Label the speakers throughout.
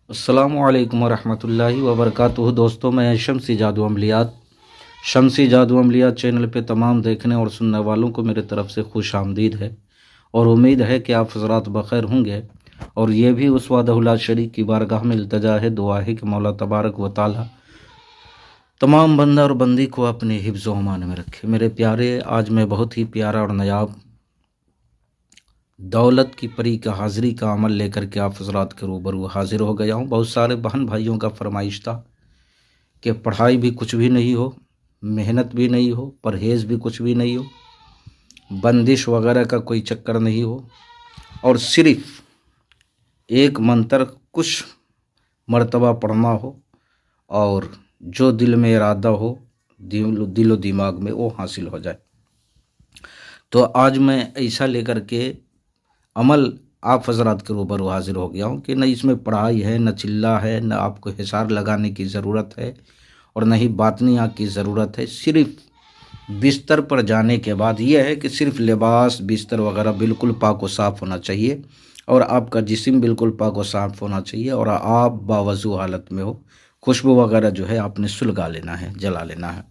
Speaker 1: अस्सलामुअलैकुम वरहमतुल्लाहि वबरकातुहू। दोस्तों, मैं शम्सी जादू अमलियात चैनल पे तमाम देखने और सुनने वालों को मेरे तरफ से खुश आमदीद है और उम्मीद है कि आप हज़रात बखैर होंगे। और ये भी उस वादहुल्ला शरीक की बारगाह में इल्तजा है, दुआ है कि मौला तबारक व ताला तमाम बंदा और बंदी को अपने हिफ्ज़ व अमान में रखे। मेरे प्यारे, आज मैं बहुत ही प्यारा और नायाब दौलत की परी का हाज़िरी का अमल लेकर के आप हज़रात के रूबरू हाज़िर हो गया हूँ। बहुत सारे बहन भाइयों का फरमाइश था कि पढ़ाई भी कुछ भी नहीं हो, मेहनत भी नहीं हो, परहेज़ भी कुछ भी नहीं हो, बंदिश वगैरह का कोई चक्कर नहीं हो, और सिर्फ़ एक मंत्र कुछ मर्तबा पढ़ना हो और जो दिल में इरादा हो, दिलो दिमाग में वो हासिल हो जाए। तो आज मैं ऐसा लेकर के अमल आप हज़रात के रूबरू हाजिर हो गया हूँ कि न इसमें पढ़ाई है, न चिल्ला है, न आपको हिसार लगाने की ज़रूरत है और न ही बातनियाँ की ज़रूरत है। सिर्फ़ बिस्तर पर जाने के बाद यह है कि सिर्फ़ लिबास, बिस्तर वगैरह बिल्कुल पाक व साफ़ होना चाहिए और आपका जिस्म बिल्कुल पाक व साफ़ होना चाहिए और आप बावज़ू हालत में हो। खुशबू वगैरह जो है आपने सुलगा लेना है, जला लेना है।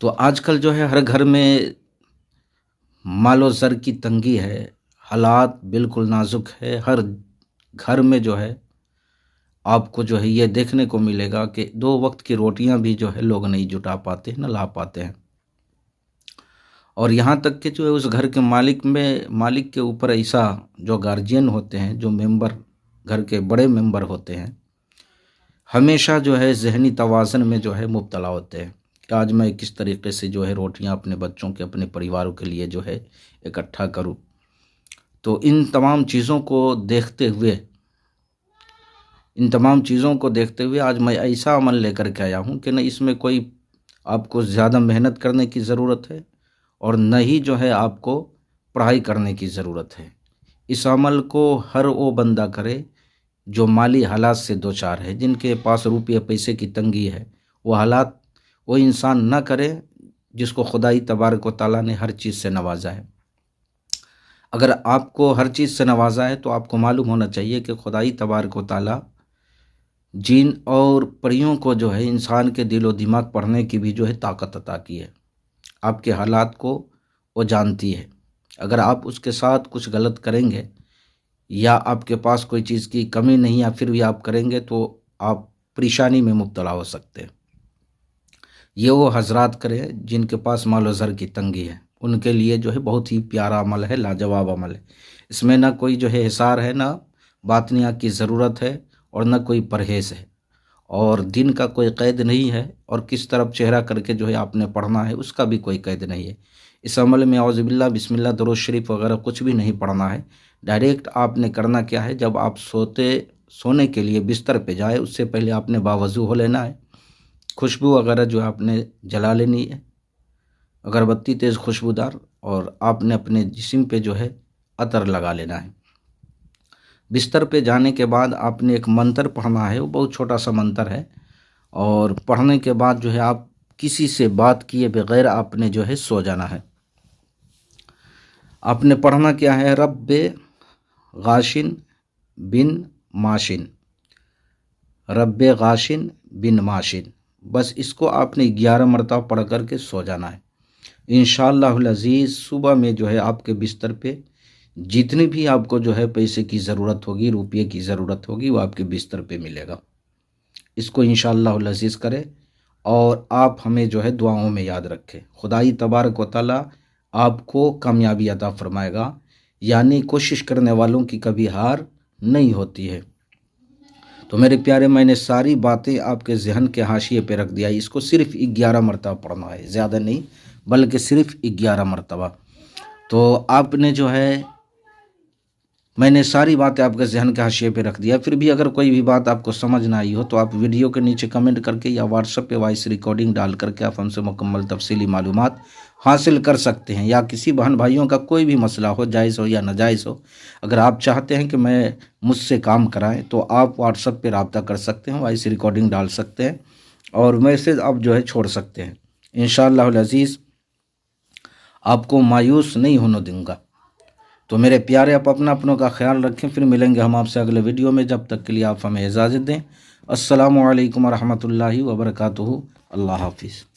Speaker 1: तो आजकल जो है हर घर में मालो ज़र की तंगी है, हालात बिल्कुल नाजुक है। हर घर में जो है आपको जो है ये देखने को मिलेगा कि 2 वक्त की रोटियां भी जो है लोग नहीं जुटा पाते हैं, न ला पाते हैं। और यहाँ तक कि जो है उस घर के मालिक के ऊपर ऐसा जो गार्जियन होते हैं, जो मेंबर, घर के बड़े मेंबर होते हैं, हमेशा जो है ज़हनी तवाज़न में जो है मुब्तला होते हैं कि आज मैं किस तरीके से जो है रोटियां अपने बच्चों के, अपने परिवारों के लिए जो है इकट्ठा करूं। तो इन तमाम चीज़ों को देखते हुए आज मैं ऐसा अमल लेकर के आया हूं कि न इसमें कोई आपको ज़्यादा मेहनत करने की ज़रूरत है और न ही जो है आपको पढ़ाई करने की ज़रूरत है। इस अमल को हर वो बंदा करे जो माली हालात से दो चार है, जिनके पास रुपये पैसे की तंगी है। वो इंसान न करे जिसको खुदाई तबारक व तआला ने हर चीज़ से नवाजा है। अगर आपको हर चीज़ से नवाजा है तो आपको मालूम होना चाहिए कि खुदाई तबारक व तआला जिन और परियों को जो है इंसान के दिलो दिमाग पढ़ने की भी जो है ताकत अता की है। आपके हालात को वो जानती है। अगर आप उसके साथ कुछ गलत करेंगे या आपके पास कोई चीज़ की कमी नहीं या फिर भी आप करेंगे तो आप परेशानी में मुब्तला हो सकते हैं। ये वो हजरात करें जिनके पास मालो ज़र की तंगी है, उनके लिए जो है बहुत ही प्यारा अमल है, लाजवाब अमल है। इसमें ना कोई जो है हिसार है, ना बातनियाँ की ज़रूरत है और ना कोई परहेज़ है और दिन का कोई क़ैद नहीं है और किस तरफ चेहरा करके जो है आपने पढ़ना है उसका भी कोई क़ैद नहीं है। इस अमल में औज़ुबिल्लाह, बिस्मिल्लाह, दरूद शरीफ वगैरह कुछ भी नहीं पढ़ना है। डायरेक्ट आपने करना क्या है, जब आप सोने के लिए बिस्तर पे जाए उससे पहले आपने बावज़ू हो लेना है। खुशबू वगैरह जो आपने जला लेनी है, अगरबत्ती तेज़ खुशबूदार, और आपने अपने जिस्म पे जो है अतर लगा लेना है। बिस्तर पे जाने के बाद आपने एक मंत्र पढ़ना है, वो बहुत छोटा सा मंत्र है और पढ़ने के बाद जो है आप किसी से बात किए बगैर आपने जो है सो जाना है। आपने पढ़ना क्या है, रब्बे गाशिन बिन माशिन, रब्बे गाशिन बिन माशिन। बस इसको आपने 11 मरतबा पढ़ करके सो जाना है। इंशाअल्लाहुल अज़ीज़ सुबह में जो है आपके बिस्तर पे जितनी भी आपको जो है पैसे की ज़रूरत होगी, रुपये की ज़रूरत होगी, वो आपके बिस्तर पे मिलेगा। इसको इंशाअल्लाहुल अज़ीज़ करें और आप हमें जो है दुआओं में याद रखें। खुदाई तबारक व तआला आपको कामयाबी अता फरमाएगा, यानी कोशिश करने वालों की कभी हार नहीं होती है। तो मेरे प्यारे, मैंने सारी बातें आपके जहन के हाशिए पे रख दिया। इसको सिर्फ 11 मरतबा पढ़ना है, ज़्यादा नहीं बल्कि सिर्फ 11 मरतबा। तो आपने जो है, मैंने सारी बातें आपके जहन के हाशिए पे रख दिया। फिर भी अगर कोई भी बात आपको समझ ना आई हो तो आप वीडियो के नीचे कमेंट करके या व्हाट्सएप पे वॉइस रिकॉर्डिंग डाल करके आप हमसे मुकम्मल तफसीली मालूमात हासिल कर सकते हैं। या किसी बहन भाइयों का कोई भी मसला हो, जायज़ हो या नाजायज़ हो, अगर आप चाहते हैं कि मैं मुझसे काम कराएं तो आप व्हाट्सएप पे रब्ता कर सकते हैं, वॉइस रिकॉर्डिंग डाल सकते हैं और मैसेज आप जो है छोड़ सकते हैं। इंशाअल्लाहुल अज़ीज़ आपको मायूस नहीं होने दूंगा। तो मेरे प्यारे, आप अपनों का ख्याल रखें। फिर मिलेंगे हम आपसे अगले वीडियो में। जब तक के लिए आप हमें इजाज़त दें। अस्सलामु अलैकुम रहमतुल्लाहि व बरकातुहू। अल्लाह हाफिज़।